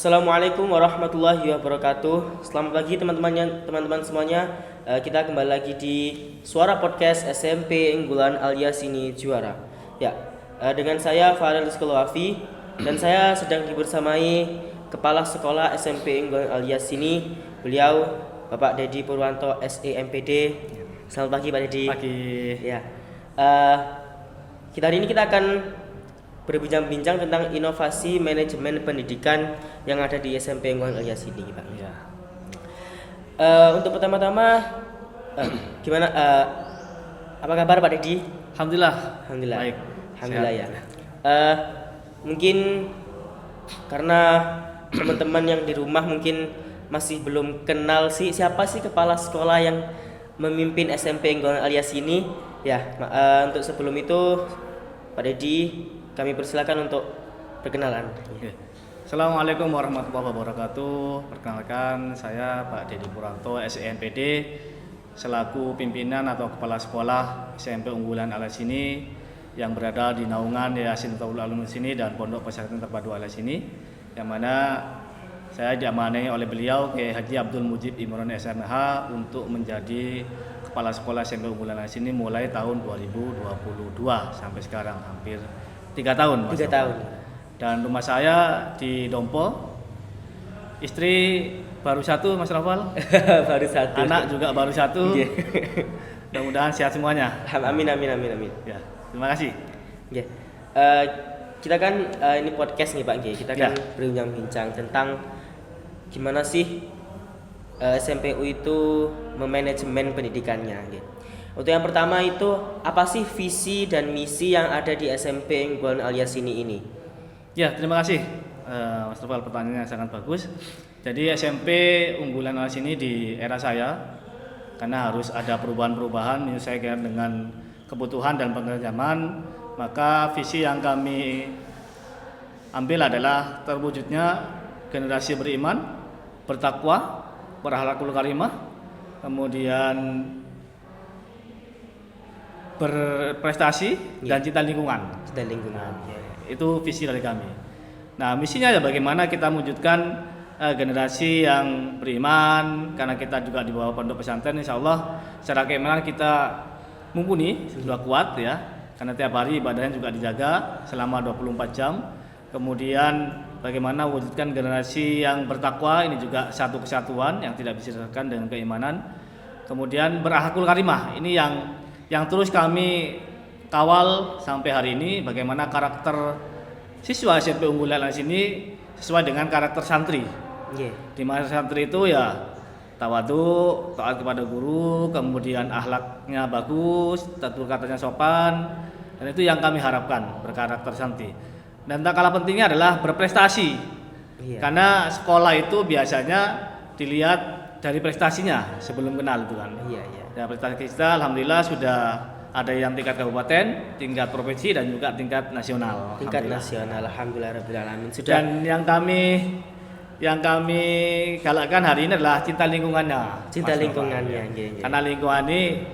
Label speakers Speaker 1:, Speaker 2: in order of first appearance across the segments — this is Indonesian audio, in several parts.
Speaker 1: Assalamualaikum warahmatullahi wabarakatuh. Selamat pagi teman-teman semuanya. Kita kembali lagi di Suara Podcast SMP Unggulan alias Sini Juara. Ya, dengan saya Farel Rizkulawafi dan saya sedang dibersamai Kepala Sekolah SMP Unggulan alias Sini. Beliau Bapak Dedi Purwanto SEMPD. Selamat pagi Pak Dedi.
Speaker 2: Pagi.
Speaker 1: Ya. Hari ini kita akan berbincang-bincang tentang inovasi manajemen pendidikan yang ada di SMP Unggulan alias ini, Pak.
Speaker 2: Ya.
Speaker 1: Untuk pertama-tama, gimana? Apa kabar Pak Dedi?
Speaker 2: Alhamdulillah.
Speaker 1: Alhamdulillah.
Speaker 2: Baik.
Speaker 1: Alhamdulillah
Speaker 2: Sehat.
Speaker 1: ya. Mungkin karena teman-teman yang di rumah mungkin masih belum kenal siapa sih kepala sekolah yang memimpin SMP Unggulan alias ini. Ya, untuk sebelum itu Pak Dedi, kami persilakan untuk perkenalan.
Speaker 2: Oke. Assalamualaikum warahmatullahi wabarakatuh. Perkenalkan, saya Pak Dedi Purwanto SEMPD selaku pimpinan atau kepala sekolah SMP Unggulan alias ini yang berada di naungan Yayasan Taul Alumni sini dan Pondok Pesantren Terpadu alias ini, yang mana saya diamanai oleh beliau Kiai Haji Abdul Mujib Imron SMH untuk menjadi kepala sekolah SMP Unggulan alias ini mulai tahun 2022 sampai sekarang hampir 3 tahun.
Speaker 1: 3 tahun.
Speaker 2: Dan rumah saya di Dompo. Istri baru satu, Mas Rafal.
Speaker 1: Baru satu.
Speaker 2: Anak juga baru satu.
Speaker 1: Nggih.
Speaker 2: Mudah-mudahan sehat semuanya.
Speaker 1: Amin.
Speaker 2: Ya, terima kasih.
Speaker 1: Nggih. Kita kan ini podcast nih Pak Nggih. Kita kan berbincang-bincang tentang gimana sih SMPU itu memanajemen pendidikannya nggih. Untuk yang pertama itu apa sih visi dan misi yang ada di SMP Unggulan alias ini?
Speaker 2: Ya, terima kasih Mas Rafal, pertanyaannya sangat bagus. Jadi SMP Unggulan alias ini di era saya, karena harus ada perubahan-perubahan menyesuaikan dengan kebutuhan dan perkembangan zaman, maka visi yang kami ambil adalah terwujudnya generasi beriman, bertakwa, berakhlakul karimah, kemudian berprestasi dan cinta lingkungan.
Speaker 1: Cinta lingkungan.
Speaker 2: Itu visi dari kami. Nah, misinya ya bagaimana kita mewujudkan generasi yang beriman, karena kita juga di bawah pondok pesantren, insya Allah secara keimanan kita mumpuni, sudah kuat ya, karena tiap hari ibadahnya juga dijaga selama 24 jam. Kemudian bagaimana mewujudkan generasi yang bertakwa, ini juga satu kesatuan yang tidak bisa dipisahkan dengan keimanan. Kemudian berakhlakul karimah, ini yang terus kami kawal sampai hari ini, bagaimana karakter siswa SMP Unggulan alias ini sesuai dengan karakter santri. Di mana santri itu ya tawadu, taat kepada guru, kemudian akhlaknya bagus, tutur katanya sopan, dan itu yang kami harapkan berkarakter santri. Dan tak kalah pentingnya adalah berprestasi. Karena sekolah itu biasanya dilihat dari prestasinya sebelum kenal itu kan. Ya, prestasi kita alhamdulillah sudah ada yang tingkat kabupaten, tingkat provinsi, dan juga tingkat nasional.
Speaker 1: Tingkat nasional, alhamdulillahirabbil alamin.
Speaker 2: Dan yang kami galakkan hari ini adalah cinta lingkungannya.
Speaker 1: Cinta lingkungannya.
Speaker 2: Karena lingkungan ini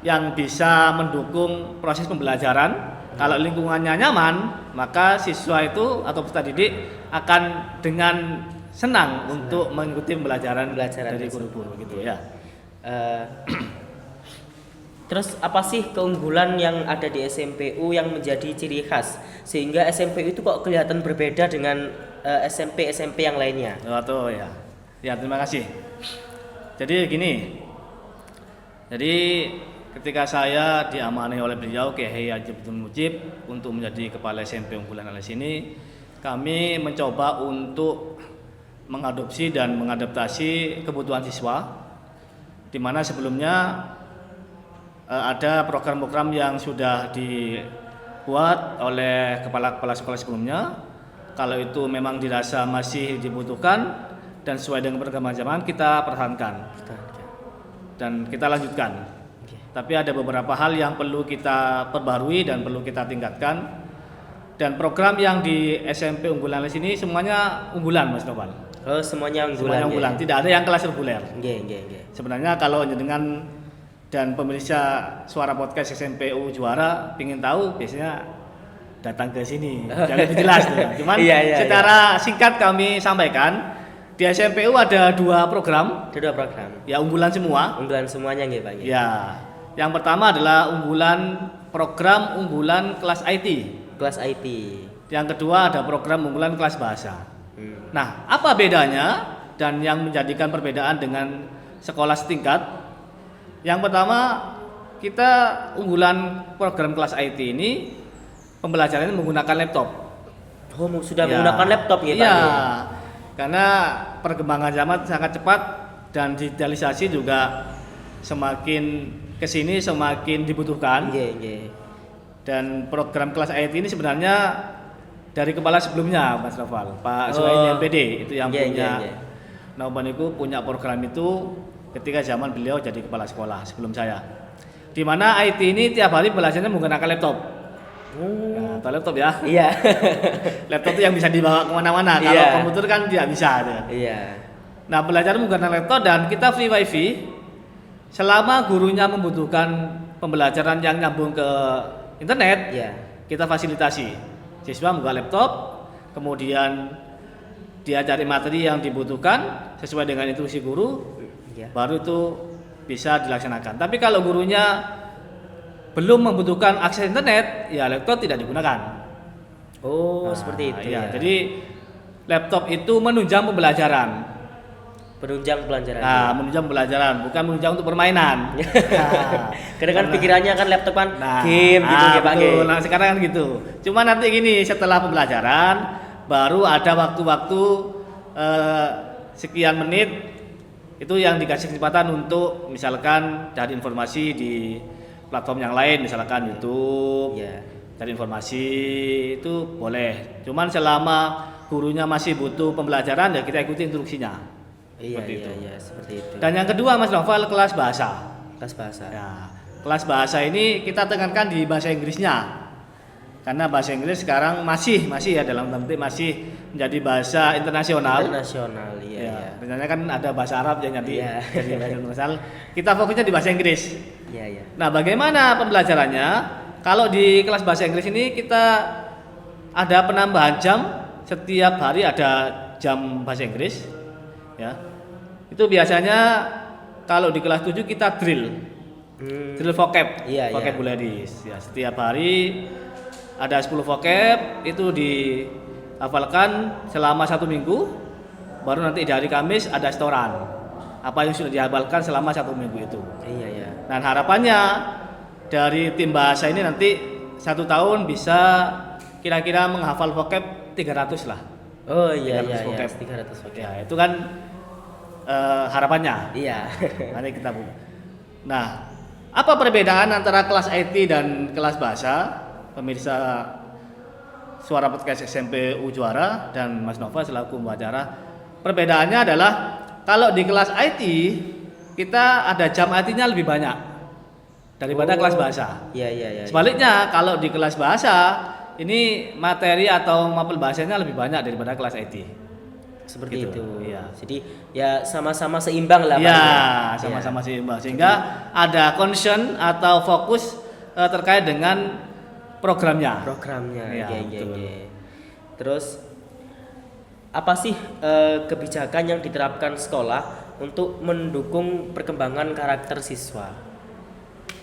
Speaker 2: yang bisa mendukung proses pembelajaran. Kalau lingkungannya nyaman, maka siswa itu atau peserta didik akan dengan senang untuk mengikuti pembelajaran dari guru-guru gitu ya.
Speaker 1: Terus apa sih keunggulan yang ada di SMPU yang menjadi ciri khas sehingga SMPU itu kok kelihatan berbeda dengan SMP yang lainnya?
Speaker 2: Tuh ya. Ya, terima kasih. Jadi gini. Jadi ketika saya diamanai oleh beliau Kiai Haji Abdul Mujib untuk menjadi kepala SMP Unggulan alias ini, kami mencoba untuk mengadopsi dan mengadaptasi kebutuhan siswa, di mana sebelumnya ada program-program yang sudah dibuat oleh kepala-kepala sekolah sebelumnya. Kalau itu memang dirasa masih dibutuhkan dan sesuai dengan perkembangan zaman, kita pertahankan dan kita lanjutkan. Tapi ada beberapa hal yang perlu kita perbarui dan perlu kita tingkatkan. Dan program yang di SMP Unggulan alias ini semuanya unggulan, Mas Nopal.
Speaker 1: Oh, semuanya unggulan.
Speaker 2: Semuanya unggulan, tidak ada yang kelas reguler. Sebenarnya kalau dengan dan pemirsa Suara Podcast SMPU Juara ingin tahu, biasanya datang ke sini. Jadi lebih jelas tuh. Cuman
Speaker 1: Iya.
Speaker 2: secara singkat kami sampaikan di SMPU ada 2 program.
Speaker 1: Ada 2 program.
Speaker 2: Ya unggulan semua.
Speaker 1: Unggulan semuanya nggih, Pak.
Speaker 2: Ya. Yang pertama adalah program unggulan kelas IT.
Speaker 1: Kelas IT.
Speaker 2: Yang kedua ada program unggulan kelas bahasa.
Speaker 1: Hmm.
Speaker 2: Nah, apa bedanya dan yang menjadikan perbedaan dengan sekolah setingkat? Yang pertama, kita unggulan program kelas IT ini pembelajarannya menggunakan laptop.
Speaker 1: Oh, sudah menggunakan laptop ya, Pak?
Speaker 2: Iya. Karena perkembangan zaman sangat cepat dan digitalisasi juga semakin kesini semakin dibutuhkan.
Speaker 1: Nggih.
Speaker 2: Dan program kelas IT ini sebenarnya dari kepala sebelumnya Mas Noval, Pak Suhaini MPD itu yang punya. Nah, itu punya program itu ketika zaman beliau jadi kepala sekolah sebelum saya. Di mana IT ini tiap hari belajarnya menggunakan laptop. Nah, laptop ya.
Speaker 1: Iya.
Speaker 2: Laptop itu yang bisa dibawa kemana-mana. Kalau
Speaker 1: Iya.
Speaker 2: komputer kan tidak bisa.
Speaker 1: Iya.
Speaker 2: Nah, belajar menggunakan laptop dan kita free wifi selama gurunya membutuhkan pembelajaran yang nyambung ke internet.
Speaker 1: Iya.
Speaker 2: Kita fasilitasi. Siswa membuka laptop, kemudian dia cari materi yang dibutuhkan sesuai dengan instruksi guru,
Speaker 1: Iya.
Speaker 2: baru itu bisa dilaksanakan. Tapi kalau gurunya belum membutuhkan akses internet, ya laptop tidak digunakan.
Speaker 1: Oh,
Speaker 2: Nah,
Speaker 1: seperti itu
Speaker 2: ya.
Speaker 1: ya.
Speaker 2: Jadi laptop itu menunjang pembelajaran.
Speaker 1: penunjang pelajaran.
Speaker 2: Nah, menunjang pembelajaran, bukan menunjang untuk permainan. Nah,
Speaker 1: Kadang kan pikirannya kan laptop kan
Speaker 2: Nah,
Speaker 1: game gitu ya, Pak.
Speaker 2: betul. Nah, sekarang kan gitu. Cuma nanti gini, setelah pembelajaran baru ada waktu-waktu sekian menit itu yang dikasih kesempatan untuk misalkan cari informasi di platform yang lain, misalkan YouTube.
Speaker 1: Iya.
Speaker 2: Cari informasi itu boleh. Cuman selama gurunya masih butuh pembelajaran ya kita ikuti instruksinya.
Speaker 1: Iya,
Speaker 2: Seperti itu.
Speaker 1: seperti itu.
Speaker 2: Dan yang kedua Mas Noval, kelas bahasa.
Speaker 1: Kelas bahasa.
Speaker 2: Ya, kelas bahasa ini kita tekankan di bahasa Inggrisnya. Karena bahasa Inggris sekarang masih ya dalam tanda petik masih menjadi bahasa internasional.
Speaker 1: Internasional, iya.
Speaker 2: Ya, misalnya kan ada bahasa Arab yang
Speaker 1: Iya.
Speaker 2: jadi bahasa internasional. Kita fokusnya di bahasa Inggris.
Speaker 1: Iya.
Speaker 2: Nah, bagaimana pembelajarannya? Kalau di kelas bahasa Inggris ini kita ada penambahan jam, setiap hari ada jam bahasa Inggris. Ya. Itu biasanya kalau di kelas 7 kita drill. Drill vocab,
Speaker 1: Iya.
Speaker 2: vocabularies. Ya, setiap hari ada 10 vocab itu dihafalkan selama 1 minggu. Baru nanti di hari Kamis ada setoran. Apa yang sudah dihafalkan selama 1 minggu itu.
Speaker 1: Iya.
Speaker 2: Dan harapannya dari tim bahasa ini nanti 1 tahun bisa kira-kira menghafal vocab 300 lah.
Speaker 1: Oh iya
Speaker 2: 300 vocab.
Speaker 1: 300 vocab.
Speaker 2: Ya, itu kan harapannya.
Speaker 1: Iya.
Speaker 2: Nanti kita buka. Nah, apa perbedaan antara kelas IT dan kelas bahasa? Pemirsa Suara Podcast SMP Juara dan Mas Nova selaku pembicara. Perbedaannya adalah kalau di kelas IT kita ada jam IT-nya lebih banyak daripada kelas bahasa.
Speaker 1: Iya.
Speaker 2: Sebaliknya kalau di kelas bahasa ini materi atau mapel bahasanya lebih banyak daripada kelas IT.
Speaker 1: Seperti
Speaker 2: Gitu,
Speaker 1: itu.
Speaker 2: iya.
Speaker 1: Jadi ya sama-sama seimbang lah, Pak.
Speaker 2: Ya,
Speaker 1: Iya.
Speaker 2: sama-sama seimbang sehingga ada concern atau fokus terkait dengan programnya.
Speaker 1: Programnya.
Speaker 2: Iya,
Speaker 1: Iya.
Speaker 2: betul.
Speaker 1: Terus apa sih kebijakan yang diterapkan sekolah untuk mendukung perkembangan karakter siswa?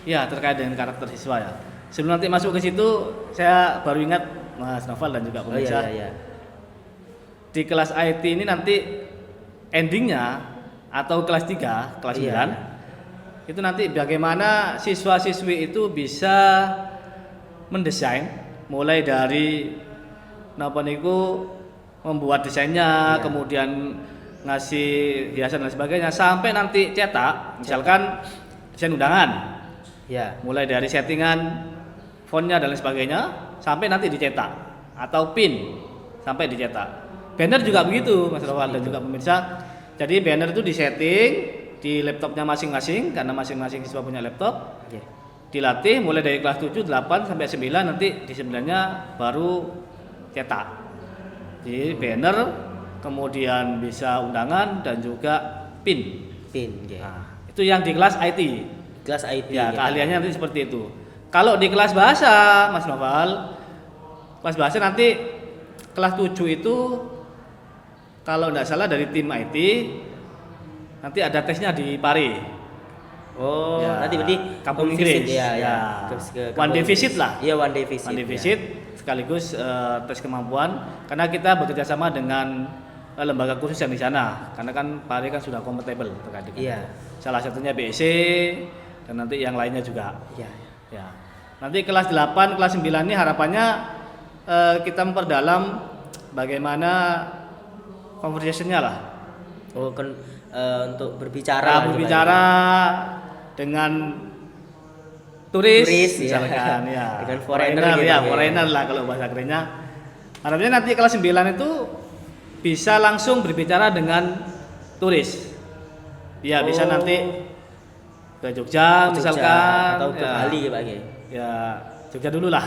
Speaker 2: Ya, terkait dengan karakter siswa ya. Sebelum nanti masuk ke situ, saya baru ingat Mas Noval dan juga
Speaker 1: Oh
Speaker 2: pemirsa.
Speaker 1: iya.
Speaker 2: Di kelas IT ini nanti endingnya atau kelas 3, kelas 9
Speaker 1: Iya.
Speaker 2: itu nanti bagaimana siswa-siswi itu bisa mendesain mulai dari napa niku membuat desainnya,
Speaker 1: Iya.
Speaker 2: kemudian ngasih hiasan dan sebagainya sampai nanti cetak, misalkan desain undangan.
Speaker 1: Ya.
Speaker 2: Mulai dari settingan fontnya dan lain sebagainya sampai nanti dicetak atau pin sampai dicetak. Banner juga begitu Mas Rawal dan juga pemirsa. Jadi banner itu disetting di laptopnya masing-masing karena masing-masing siswa punya laptop.
Speaker 1: Iya.
Speaker 2: Dilatih mulai dari kelas 7, 8 sampai 9 nanti di 9-nya baru cetak. Jadi banner kemudian bisa undangan dan juga pin.
Speaker 1: Pin, ya.
Speaker 2: Nah, itu yang di kelas IT.
Speaker 1: Kelas IT.
Speaker 2: Ya, keahliannya nanti seperti itu. Kalau di kelas bahasa, Mas Noval, kelas bahasa nanti kelas 7 itu kalau tidak salah dari tim IT nanti ada tesnya di Pare.
Speaker 1: Oh,
Speaker 2: Ya,
Speaker 1: nanti berarti
Speaker 2: kampung
Speaker 1: home visit,
Speaker 2: Inggris.
Speaker 1: ya.
Speaker 2: Ya.
Speaker 1: Ke
Speaker 2: One day
Speaker 1: kampung
Speaker 2: visit
Speaker 1: Inggris.
Speaker 2: lah.
Speaker 1: Iya, one day visit.
Speaker 2: One day
Speaker 1: ya.
Speaker 2: visit sekaligus tes kemampuan karena kita bekerja sama dengan lembaga khusus yang di sana karena kan Pare kan sudah kompatibel terkait dengan
Speaker 1: Iya.
Speaker 2: salah satunya BEC dan nanti yang lainnya juga.
Speaker 1: Iya.
Speaker 2: Ya. Nanti kelas 8, kelas 9 ini harapannya kita memperdalam bagaimana conversation-nya lah.
Speaker 1: Oh, kan untuk berbicara
Speaker 2: Nah,
Speaker 1: lah
Speaker 2: berbicara dengan turis,
Speaker 1: Turis, ya.
Speaker 2: misalkan ya.
Speaker 1: Dengan foreigner gitu
Speaker 2: ya,
Speaker 1: ya.
Speaker 2: foreigner lah kalau bahasa kerennya. Harapnya nanti kelas 9 itu bisa langsung berbicara dengan turis. Ya, bisa
Speaker 1: Oh.
Speaker 2: nanti ke Jogja,
Speaker 1: Ke Jogja
Speaker 2: misalkan
Speaker 1: atau ke
Speaker 2: ya.
Speaker 1: Bali ya Pak Ge.
Speaker 2: Ya, Jogja dulu lah.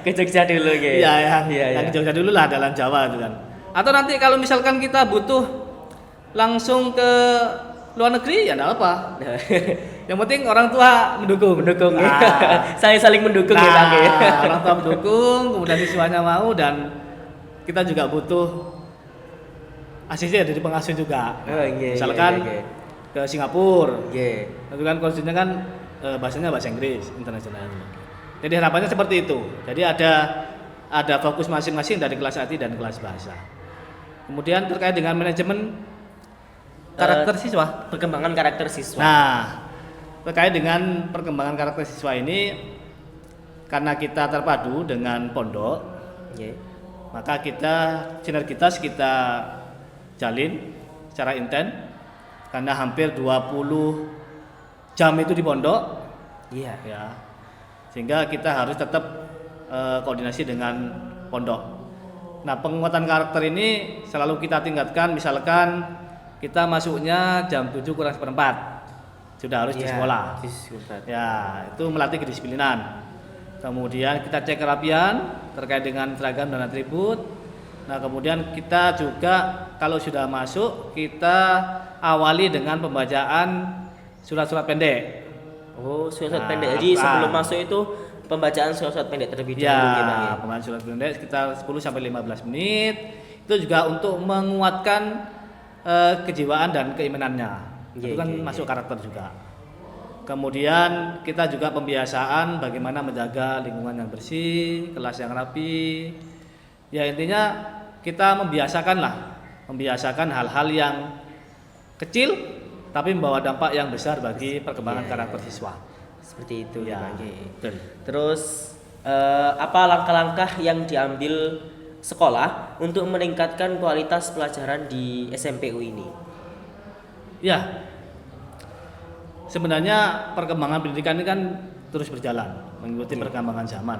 Speaker 1: Ke Jogja dulu Ge.
Speaker 2: Iya, yang ke Jogja dulu lah dalam Jawa itu kan. Atau nanti kalau misalkan kita butuh langsung ke luar negeri ya enggak apa. Yang penting orang tua mendukung.
Speaker 1: Mendukung.
Speaker 2: Nah,
Speaker 1: Saling mendukung ya Pak Ge.
Speaker 2: orang tua mendukung, kemudian siswanya mau dan kita juga butuh asisten dari pengasuh juga.
Speaker 1: Oh, iya,
Speaker 2: Misalkan
Speaker 1: iya, iya.
Speaker 2: ke Singapura.
Speaker 1: Ge.
Speaker 2: Itu kan konsulnya kan bahasanya bahasa Inggris internasional. Jadi harapannya seperti itu. Jadi ada fokus masing-masing dari kelas IT dan kelas bahasa. Kemudian terkait dengan manajemen karakter siswa.
Speaker 1: Perkembangan karakter siswa.
Speaker 2: Nah, terkait dengan perkembangan karakter siswa ini karena kita terpadu dengan pondok,
Speaker 1: Ge.
Speaker 2: maka sinergitas kita jalin secara intens karena hampir 20 jam itu di pondok
Speaker 1: Iya.
Speaker 2: ya. Sehingga kita harus tetap koordinasi dengan pondok. Nah, penguatan karakter ini selalu kita tingkatkan, misalkan kita masuknya jam 7 kurang seperempat sudah harus di
Speaker 1: Iya,
Speaker 2: sekolah.
Speaker 1: di sekolah.
Speaker 2: Ya, itu melatih kedisiplinan. Kemudian kita cek kerapian terkait dengan seragam dan atribut. Nah, kemudian kita juga kalau sudah masuk kita awali dengan pembacaan surat-surat pendek.
Speaker 1: Oh, surat
Speaker 2: Nah,
Speaker 1: pendek. Jadi
Speaker 2: apa?
Speaker 1: sebelum masuk itu pembacaan surat pendek terlebih dahulu
Speaker 2: Ya,
Speaker 1: ya, Pak Ge.
Speaker 2: pembacaan surat pendek sekitar 10 sampai 15 menit. Itu juga untuk menguatkan kejiwaan dan keimanannya.
Speaker 1: Iya,
Speaker 2: Itu kan
Speaker 1: iya,
Speaker 2: masuk
Speaker 1: iya.
Speaker 2: karakter juga. Kemudian kita juga pembiasaan bagaimana menjaga lingkungan yang bersih, kelas yang rapi. Ya, intinya kita membiasakan hal-hal yang kecil tapi membawa dampak yang besar bagi perkembangan
Speaker 1: Iya,
Speaker 2: karakter
Speaker 1: iya.
Speaker 2: siswa.
Speaker 1: Seperti itu
Speaker 2: Ya,
Speaker 1: Pak Ge.
Speaker 2: betul.
Speaker 1: Terus apa langkah-langkah yang diambil sekolah untuk meningkatkan kualitas pelajaran di SMPU ini?
Speaker 2: Ya, sebenarnya perkembangan pendidikan ini kan terus berjalan mengikuti
Speaker 1: Oke.
Speaker 2: perkembangan zaman.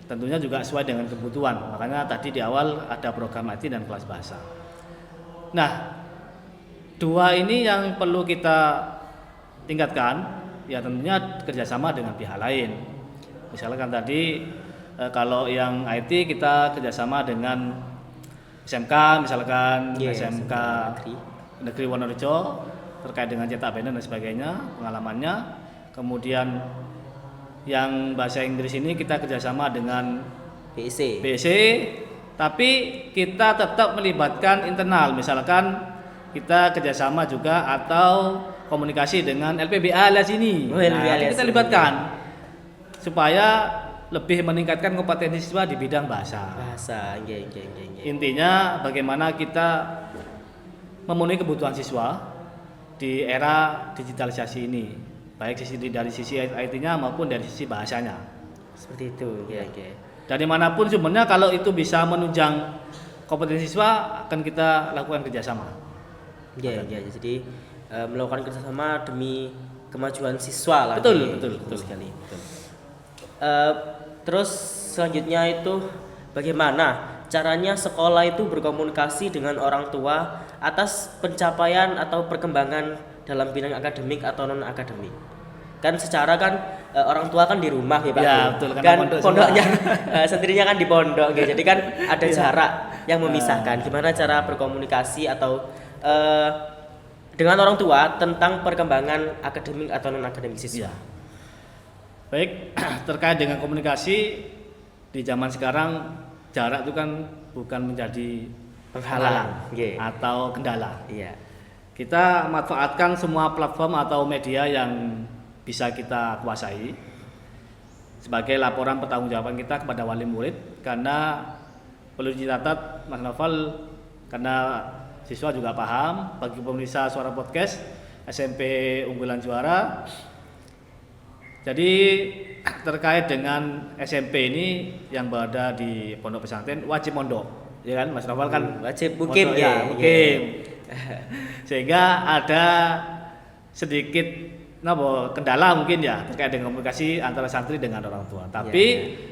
Speaker 2: Tentunya juga sesuai dengan kebutuhan. Makanya tadi di awal ada program IT dan kelas bahasa. Nah, dua ini yang perlu kita tingkatkan, ya tentunya kerjasama dengan pihak lain. Misalkan tadi kalau yang IT kita kerjasama dengan SMK, misalkan
Speaker 1: Iya,
Speaker 2: SMK Negeri Wonorejo terkait dengan cetak banner dan sebagainya, pengalamannya. Kemudian yang bahasa Inggris ini kita kerjasama dengan
Speaker 1: BC.
Speaker 2: BC, tapi kita tetap melibatkan internal, misalkan kita kerjasama juga atau komunikasi dengan LPBA alias ini.
Speaker 1: Oh, LPBA alias
Speaker 2: kita
Speaker 1: ini.
Speaker 2: libatkan supaya lebih meningkatkan kompetensi siswa di bidang bahasa.
Speaker 1: Bahasa, nggih.
Speaker 2: Intinya bagaimana kita memenuhi kebutuhan siswa di era digitalisasi ini, baik dari sisi IT-nya maupun dari sisi bahasanya.
Speaker 1: Seperti itu, nggih.
Speaker 2: Dari manapun sumbernya, kalau itu bisa menunjang kompetensi siswa akan kita lakukan kerjasama.
Speaker 1: Nggih. Jadi melakukan kerjasama demi kemajuan siswa lah.
Speaker 2: Betul
Speaker 1: sekali.
Speaker 2: Betul.
Speaker 1: Terus selanjutnya itu bagaimana caranya sekolah itu berkomunikasi dengan orang tua atas pencapaian atau perkembangan dalam bidang akademik atau non akademik. Kan secara kan orang tua kan di rumah ya Pak.
Speaker 2: Ya, betul, karena
Speaker 1: kan
Speaker 2: pondok
Speaker 1: pondoknya sendirinya kan di pondok gitu. Jadi kan ada
Speaker 2: Ya.
Speaker 1: jarak yang memisahkan. Gimana cara berkomunikasi atau dengan orang tua tentang perkembangan akademik atau non akademik siswa?
Speaker 2: Ya. Baik, terkait dengan komunikasi di zaman sekarang jarak itu kan bukan menjadi
Speaker 1: Penghalang. Nggih.
Speaker 2: atau kendala.
Speaker 1: Iya.
Speaker 2: Kita manfaatkan semua platform atau media yang bisa kita kuasai sebagai laporan pertanggungjawaban kita kepada wali murid, karena perlu dicatat Mas Novel, karena siswa juga paham, bagi pemirsa Suara Podcast SMP Unggulan Juara. Jadi terkait dengan SMP ini yang berada di pondok pesantren wajib mondok, ya kan Mas Novel kan
Speaker 1: Wajib mukim
Speaker 2: mondok, ya, mukim. Sehingga ada sedikit kendala mungkin ya terkait dengan komunikasi antara santri dengan orang tua. Tapi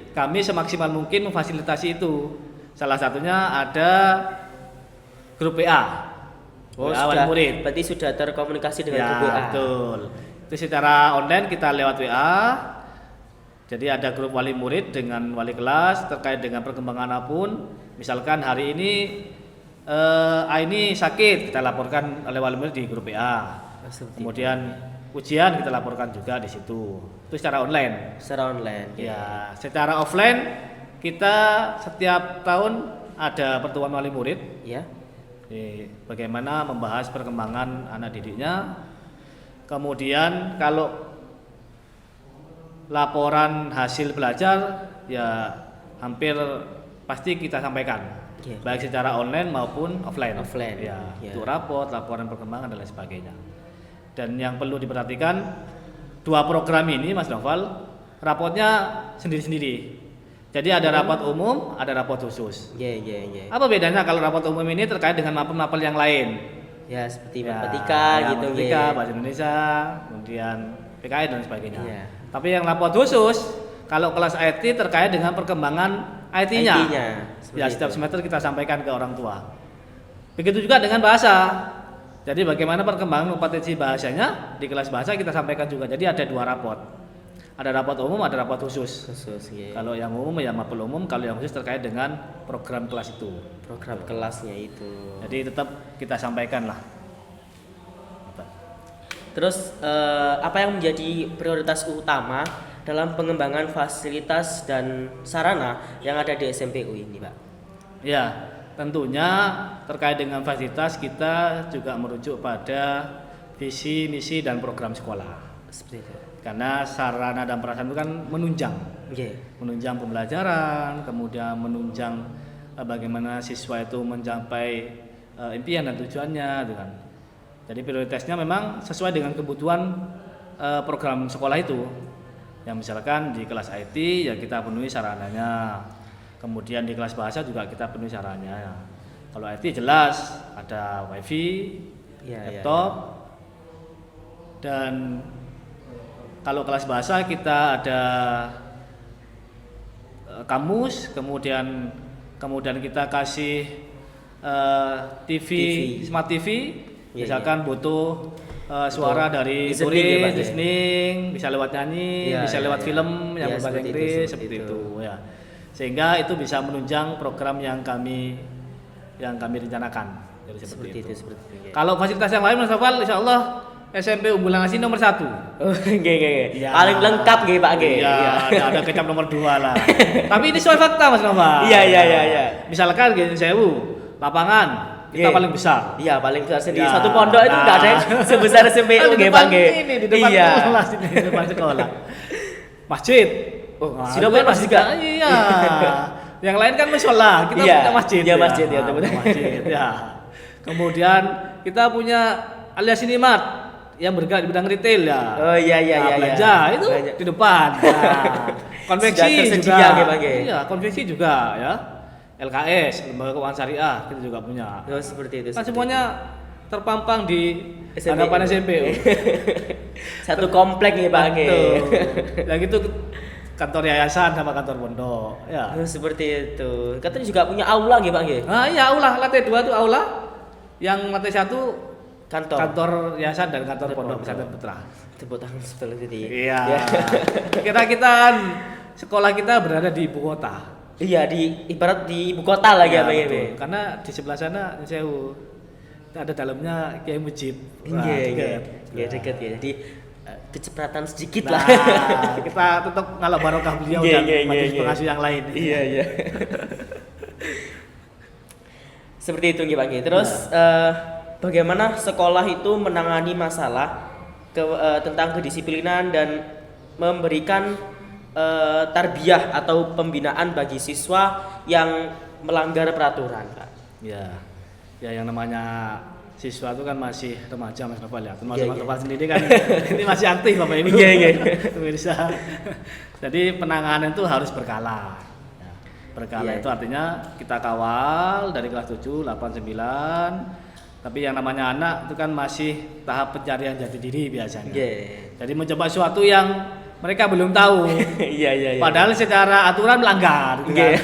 Speaker 2: kami semaksimal mungkin memfasilitasi itu. Salah satunya ada grup WA. WA wali murid.
Speaker 1: Berarti sudah terkomunikasi dengan
Speaker 2: Ya,
Speaker 1: grup WA.
Speaker 2: betul. Itu secara online kita lewat WA. Jadi ada grup wali murid dengan wali kelas terkait dengan perkembangan apapun. Misalkan hari ini ini sakit, kita laporkan oleh wali murid di grup WA. Kemudian ujian kita laporkan juga di situ. Itu secara online.
Speaker 1: Secara online.
Speaker 2: Ya, secara offline kita setiap tahun ada pertemuan wali murid.
Speaker 1: Ya.
Speaker 2: Bagaimana membahas perkembangan anak didiknya. Kemudian kalau laporan hasil belajar ya hampir pasti kita sampaikan, baik secara online maupun offline. Ya, untuk raport, laporan perkembangan dan lain sebagainya. Dan yang perlu diperhatikan, dua program ini Mas Novel, rapotnya sendiri-sendiri. Jadi ada rapat umum, ada rapat khusus. Apa bedanya kalau rapat umum ini terkait dengan mapel-mapel yang lain?
Speaker 1: Ya, seperti matematika gitu.
Speaker 2: Matematika, bahasa Indonesia, kemudian PKN dan sebagainya. Tapi yang rapat khusus, kalau kelas IT terkait dengan perkembangan IT-nya. Ya, setiap semester kita sampaikan ke orang tua. Begitu juga dengan bahasa. Jadi bagaimana perkembangan kompetensi bahasanya di kelas bahasa kita sampaikan juga. Jadi ada dua rapot. Ada rapat umum, ada rapat khusus. Kalau yang umum ya mapel umum, kalau yang khusus terkait dengan program kelas itu.
Speaker 1: Program kelasnya itu.
Speaker 2: Jadi tetap kita sampaikan lah.
Speaker 1: Terus apa yang menjadi prioritas utama dalam pengembangan fasilitas dan sarana yang ada di SMPU ini, Pak?
Speaker 2: Ya, tentunya terkait dengan fasilitas kita juga merujuk pada visi, misi dan program sekolah.
Speaker 1: Seperti itu.
Speaker 2: Karena sarana dan prasarana itu kan menunjang, menunjang pembelajaran, kemudian menunjang bagaimana siswa itu mencapai impian dan tujuannya, gitu kan. Jadi prioritasnya memang sesuai dengan kebutuhan program sekolah itu. Yang misalkan di kelas IT ya kita penuhi sarananya, kemudian di kelas bahasa juga kita penuhi sarananya. Kalau IT jelas ada wifi, laptop, dan kalau kelas bahasa kita ada kamus, kemudian kita kasih TV, smart TV, misalkan butuh suara dari turis, listening, bisa lewat nyanyi, bisa lewat film yang berbahasa Inggris, seperti itu ya. Sehingga itu bisa menunjang program yang kami rencanakan. Jadi seperti itu. Kalau fasilitas yang lain Mas Novel, insyaallah SMP Unggulan Asih nomor 1.
Speaker 1: Ya. Paling lengkap nggih, Pak nggih.
Speaker 2: Iya, ada kecap nomor 2 lah. Tapi ini soal fakta Mas Novel.
Speaker 1: Iya.
Speaker 2: Misalkan gini sewu, lapangan kita paling besar.
Speaker 1: Iya, paling besar sendiri. Satu pondok itu enggak ada yang sebesar SMPU nggih, Pak nggih.
Speaker 2: Ini di depan kelas, di depan sekolah. Masjid.
Speaker 1: Sudah punya masjid juga.
Speaker 2: Iya. Yang lain kan mushola, kita punya masjid.
Speaker 1: Iya, masjid ya,
Speaker 2: masjid ya. Kemudian kita punya alias Sinimat yang bergerak di bidang retail ya.
Speaker 1: Oh iya.
Speaker 2: Belanja itu di depan. Nah, konveksi juga. Iya, konveksi juga ya. LKS, Lembaga Keuangan Syariah, kita juga punya.
Speaker 1: Oh, seperti itu.
Speaker 2: Kan semuanya terpampang di hadapan SMP.
Speaker 1: Satu komplek nih, Pak nggih.
Speaker 2: Yang itu kantor yayasan sama kantor pondok. Ya.
Speaker 1: Oh, seperti itu. Katanya juga punya aula nggih, Pak nggih.
Speaker 2: Ah iya, aula. Lantai 2 itu aula. Yang lantai 1 kantor yayasan dan kantor pondok pesantren putra.
Speaker 1: Tepuk tangan seperti itu.
Speaker 2: Iya. Kita sekolah kita berada di ibu kota.
Speaker 1: Iya, ibarat di ibu kota lagi apa ya,
Speaker 2: karena di sebelah sana sewu ada dalamnya Kiai Mujib.
Speaker 1: Iya, dekat ya. Jadi kecipratan sedikit
Speaker 2: Nah,
Speaker 1: lah.
Speaker 2: kita tetap kalau barokah beliau
Speaker 1: Iya,
Speaker 2: dan
Speaker 1: iya, iya,
Speaker 2: majelis
Speaker 1: iya.
Speaker 2: pengasuh yang lain.
Speaker 1: Iya, iya. Seperti itu nggih Pak nggih. Terus bagaimana sekolah itu menangani masalah tentang kedisiplinan dan memberikan tarbiyah atau pembinaan bagi siswa yang melanggar peraturan, Pak.
Speaker 2: Ya, ya yang namanya siswa itu kan masih remaja Mas Novel ya, termasuk
Speaker 1: Iya,
Speaker 2: Mas
Speaker 1: iya.
Speaker 2: Novel sendiri kan ini masih aktif Bapak Ibu.
Speaker 1: Iya, iya.
Speaker 2: Pemirsa. Jadi penanganan itu harus berkala. Ya, berkala
Speaker 1: Iya,
Speaker 2: itu
Speaker 1: iya.
Speaker 2: artinya kita kawal dari kelas 7, 8, 9. Tapi yang namanya anak itu kan masih tahap pencarian jati diri biasanya.
Speaker 1: Iya.
Speaker 2: Jadi mencoba sesuatu yang mereka belum tahu.
Speaker 1: Iya, iya, iya.
Speaker 2: Padahal secara aturan melanggar gitu
Speaker 1: Iya.
Speaker 2: kan.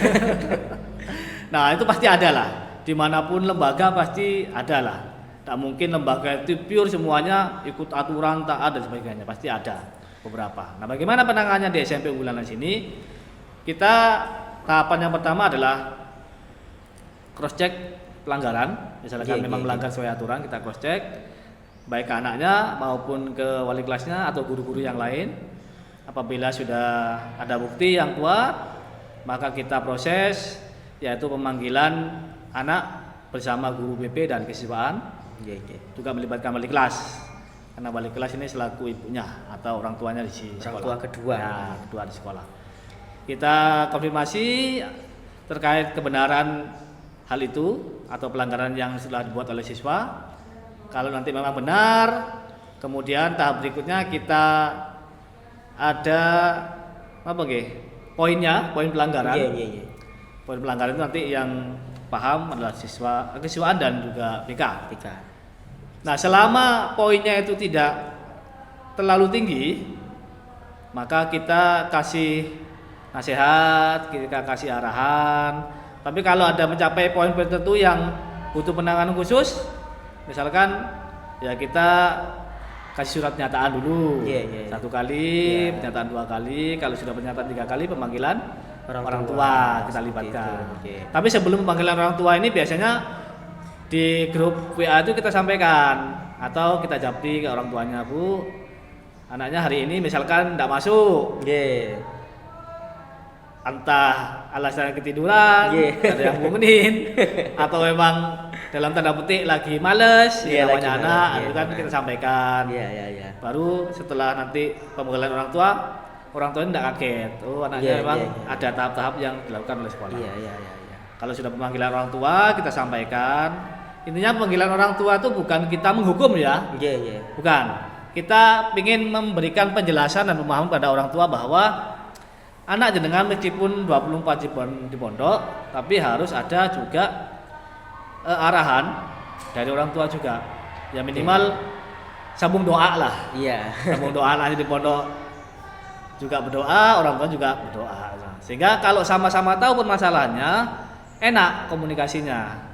Speaker 2: Nah itu pasti ada lah, dimanapun lembaga pasti ada lah. Tak mungkin lembaga itu pure semuanya ikut aturan, taat dan sebagainya, pasti ada beberapa. Nah bagaimana penanganannya di SMP Unggulan sini? Kita tahapan yang pertama adalah cross check pelanggaran. Misalkan memang melanggar sesuai aturan, kita cross check baik ke anaknya maupun ke wali kelasnya atau guru-guru yang lain. Apabila sudah ada bukti yang kuat, maka kita proses yaitu pemanggilan anak bersama guru BP dan kesiswaan, juga melibatkan wali kelas karena wali kelas ini selaku ibunya atau orang tuanya di sekolah.
Speaker 1: Orang tua kedua.
Speaker 2: Ya, kedua di sekolah. Kita konfirmasi terkait kebenaran hal itu atau pelanggaran yang sudah dibuat oleh siswa. Kalau nanti memang benar, kemudian tahap berikutnya kita ada apa poinnya, poin pelanggaran.
Speaker 1: Iya.
Speaker 2: Poin pelanggaran itu nanti yang paham adalah kesiswaan dan juga BK. Nah, selama poinnya itu tidak terlalu tinggi, maka kita kasih nasihat, kita kasih arahan. Tapi kalau ada mencapai poin tertentu yang butuh penanganan khusus, misalkan ya kita kasih surat pernyataan dulu. Satu kali, pernyataan 2 kali, kalau sudah pernyataan 3 kali pemanggilan orang tua kita libatkan. Tapi sebelum pemanggilan orang tua ini biasanya di grup WA itu kita sampaikan atau kita japri ke orang tuanya, Bu, anaknya hari ini misalkan tidak masuk. Entah alasan ketiduran, ada yang bangunin, atau memang dalam tanda petik lagi males, namanya anak, itu kan kita sampaikan. Baru setelah nanti pemanggilan orang tua ini tidak kaget. Oh, anaknya memang ada tahap-tahap yang dilakukan oleh sekolah. Kalau sudah pemanggilan orang tua kita sampaikan. Intinya pemanggilan orang tua itu bukan kita menghukum ya. Bukan. Kita ingin memberikan penjelasan dan pemahaman pada orang tua bahwa anak jenengan meskipun 24 jam di pondok, tapi harus ada juga arahan dari orang tua juga. Ya minimal sambung doa lah. Sambung doa nanti di pondok juga berdoa, orang tua juga berdoa. Sehingga kalau sama-sama tahu permasalahannya, enak komunikasinya.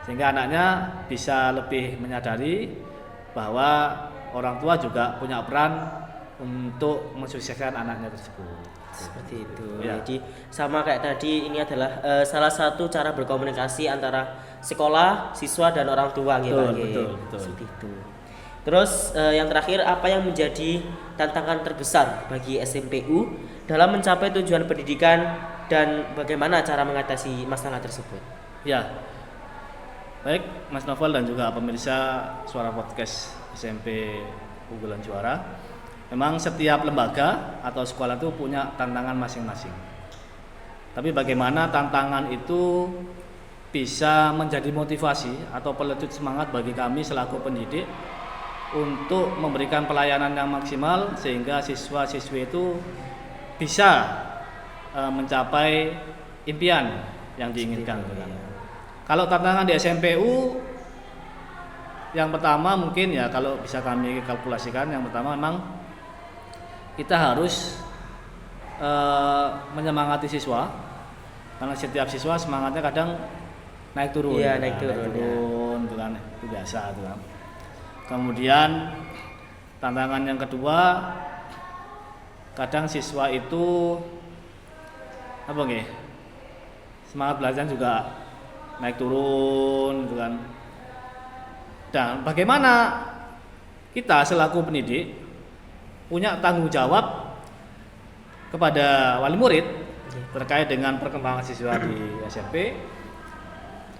Speaker 2: Sehingga anaknya bisa lebih menyadari bahwa orang tua juga punya peran untuk mensukseskan anaknya tersebut.
Speaker 1: Seperti itu.
Speaker 2: Ya.
Speaker 1: Jadi sama kayak tadi, ini adalah salah satu cara berkomunikasi antara sekolah, siswa dan orang tua gitu.
Speaker 2: Betul.
Speaker 1: Seperti itu. Terus yang terakhir, apa yang menjadi tantangan terbesar bagi SMPU dalam mencapai tujuan pendidikan dan bagaimana cara mengatasi masalah tersebut?
Speaker 2: Ya. Baik, Mas Novel dan juga pemirsa Suara Podcast SMP Unggulan Juara. Memang setiap lembaga atau sekolah itu punya tantangan masing-masing. Tapi bagaimana tantangan itu bisa menjadi motivasi atau pelecut semangat bagi kami selaku pendidik untuk memberikan pelayanan yang maksimal sehingga siswa-siswi itu bisa mencapai impian yang diinginkan. Kalau tantangan di SMPU yang pertama mungkin ya kalau bisa kami kalkulasikan, yang pertama memang kita harus menyemangati siswa, karena setiap siswa semangatnya kadang naik turun.
Speaker 1: Naik turun
Speaker 2: itu kan itu biasa itu kan. Kemudian tantangan yang kedua, kadang siswa itu semangat belajar juga naik turun gitu kan. Dan bagaimana kita selaku pendidik punya tanggung jawab kepada wali murid terkait dengan perkembangan siswa di SMP.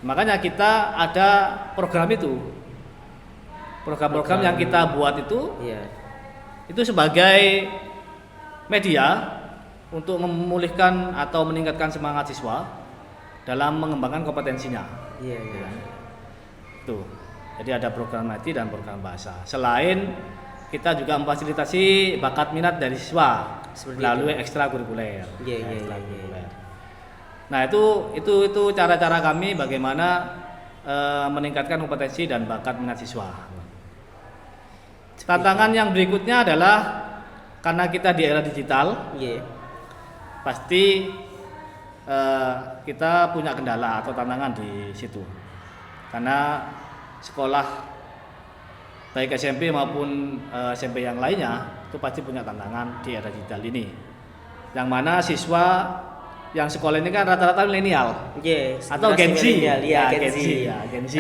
Speaker 2: Makanya kita ada program itu. Program-program yang kita buat itu sebagai media untuk memulihkan atau meningkatkan semangat siswa dalam mengembangkan kompetensinya. Tuh. Jadi ada program IT dan program bahasa. Selain kita juga memfasilitasi bakat minat dari siswa melalui ekstrakurikuler. Nah, itu cara-cara kami bagaimana meningkatkan kompetensi dan bakat minat siswa. Tantangan yang berikutnya adalah karena kita di era digital, pasti kita punya kendala atau tantangan di situ. Karena sekolah baik SMP maupun SMP yang lainnya itu pasti punya tantangan di era digital ini. Yang mana siswa yang sekolah ini kan rata-rata milenial, atau Gen Z, Gen Z.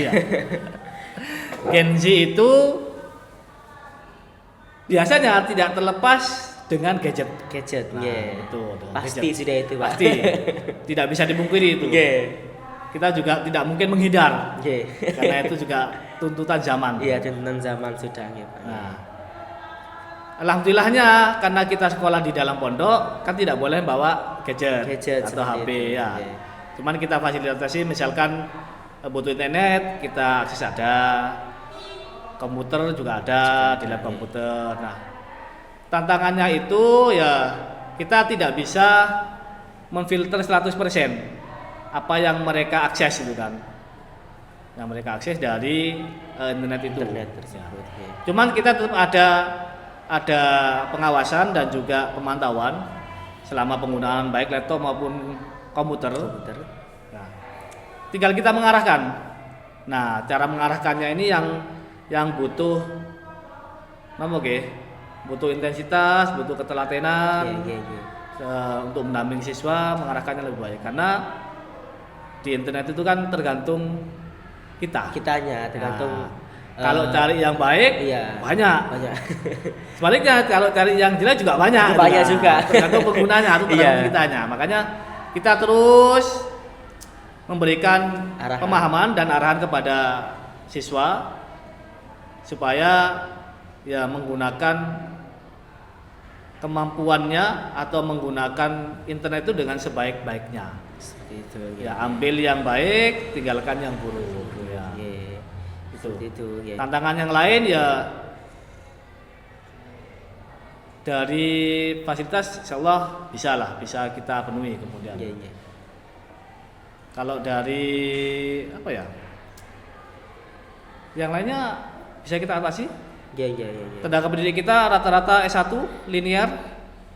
Speaker 2: Gen Z itu biasanya tidak terlepas dengan gadget.
Speaker 1: Betul. Pasti gadget. Sudah itu, Pak.
Speaker 2: Pasti. Tidak bisa dipungkiri itu. Kita juga tidak mungkin menghindar. Karena itu juga tuntutan zaman.
Speaker 1: Tuntutan zaman sudah Pak.
Speaker 2: Nah, alhamdulillahnya karena kita sekolah di dalam pondok kan tidak boleh bawa gadget atau HP Cuman kita fasilitasi, misalkan butuh internet, kita akses ada. Komputer juga ada di lab komputer. Nah, tantangannya itu kita tidak bisa memfilter 100% apa yang mereka akses itu kan. Yang mereka akses dari internet itu. Cuman kita tetap ada pengawasan dan juga pemantauan selama penggunaan baik laptop maupun komputer. Nah, tinggal kita mengarahkan. Nah, cara mengarahkannya ini yang butuh butuh intensitas, butuh ketelatenan untuk mendampingi siswa, mengarahkannya lebih baik. Karena di internet itu kan tergantung kitanya, tergantung. Kalau cari yang baik banyak. Sebaliknya kalau cari yang jelek juga banyak
Speaker 1: juga.
Speaker 2: Tergantung penggunanya atau tergantung kitanya. Makanya kita terus memberikan pemahaman dan arahan kepada siswa supaya menggunakan kemampuannya atau menggunakan internet itu dengan sebaik-baiknya.
Speaker 1: Seperti itu.
Speaker 2: Ambil yang baik, tinggalkan yang buruk. Itu. Tantangan yang lain dari fasilitas insyaallah bisa kita penuhi kemudian. Kalau dari yang lainnya bisa kita atasi. Tenaga pendidik kita rata-rata S1 linear.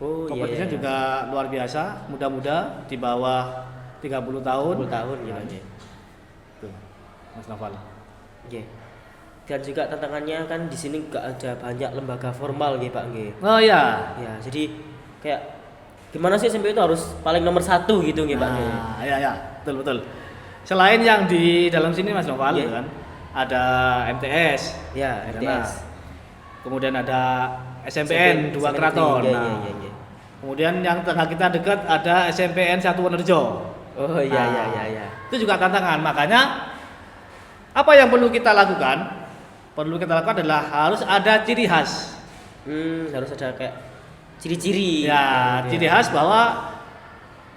Speaker 2: Kompetisinya juga luar biasa, muda-muda di bawah 30 tahun. Tuh, Mas Noval.
Speaker 1: Dan juga tantangannya kan di sini enggak ada banyak lembaga formal Pak.
Speaker 2: Oh iya.
Speaker 1: Jadi kayak gimana sih SMP itu harus paling nomor 1 gitu Pak.
Speaker 2: Betul. Selain yang di dalam sini Mas Noval kan ada MTS.
Speaker 1: MTS.
Speaker 2: Kemudian ada SMPN 2 Keraton. Kemudian yang tengah kita dekat ada SMPN 1 Wonorejo. Itu juga tantangan. Makanya apa yang perlu kita lakukan? Adalah harus ada ciri khas.
Speaker 1: Harus ada kayak ciri-ciri.
Speaker 2: Ciri khas bahwa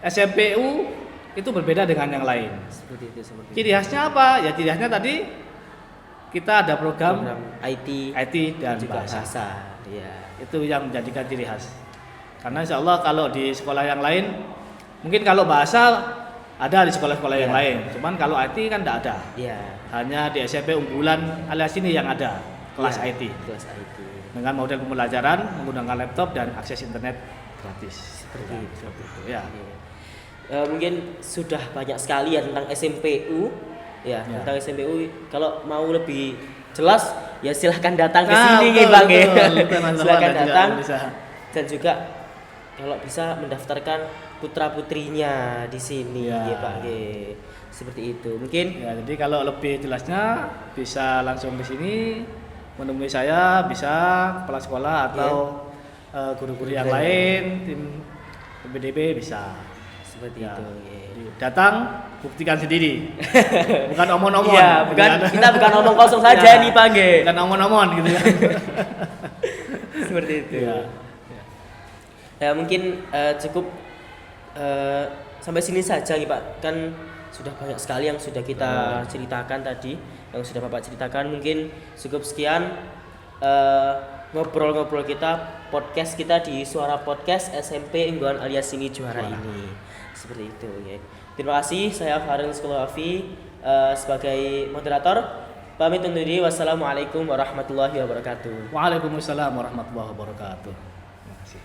Speaker 2: SMPU itu berbeda dengan yang lain.
Speaker 1: Seperti itu.
Speaker 2: Ciri khasnya apa? Ciri khasnya tadi kita ada program IT dan juga bahasa. Itu yang menjadikan ciri khas. Karena insya Allah kalau di sekolah yang lain, mungkin kalau bahasa ada di sekolah-sekolah yang lain. Cuman kalau IT kan tidak ada. Hanya di SMP unggulan alias ini yang ada kelas IT. Dengan model pembelajaran menggunakan laptop dan akses internet gratis.
Speaker 1: Seperti itu. Mungkin sudah banyak sekali tentang SMPU. Tentang SMPU. Kalau mau lebih jelas silahkan datang ke sini Pak. Silahkan datang. Dan juga kalau bisa mendaftarkan putra-putrinya di sini Pak. Seperti itu. Mungkin
Speaker 2: jadi kalau lebih jelasnya bisa langsung ke sini menemui saya, bisa kepala sekolah atau guru-guru yang lain, tim PPDB bisa.
Speaker 1: Seperti
Speaker 2: Ya.
Speaker 1: itu. Ya.
Speaker 2: Jadi, datang buktikan sendiri. Bukan omong-omong.
Speaker 1: Iya,
Speaker 2: gitu
Speaker 1: bukan
Speaker 2: kan.
Speaker 1: kita bukan ngomong kosong saja
Speaker 2: Ya,
Speaker 1: nih Pange.
Speaker 2: Bukan omong-omong gitu kan.
Speaker 1: Seperti itu.
Speaker 2: Iya.
Speaker 1: Ya mungkin cukup sampai sini saja nih Pak. Kan sudah banyak sekali yang sudah kita ceritakan tadi, yang sudah Bapak ceritakan. Mungkin cukup sekian ngobrol-ngobrol kita, podcast kita di Suara Podcast SMP Unggulan Alias Sini Juara ini. Seperti itu ya. Terima kasih, saya Farin Skulawafi sebagai moderator. Pamit undur diri. Wassalamualaikum warahmatullahi wabarakatuh.
Speaker 2: Waalaikumsalam warahmatullahi wabarakatuh. Terima kasih.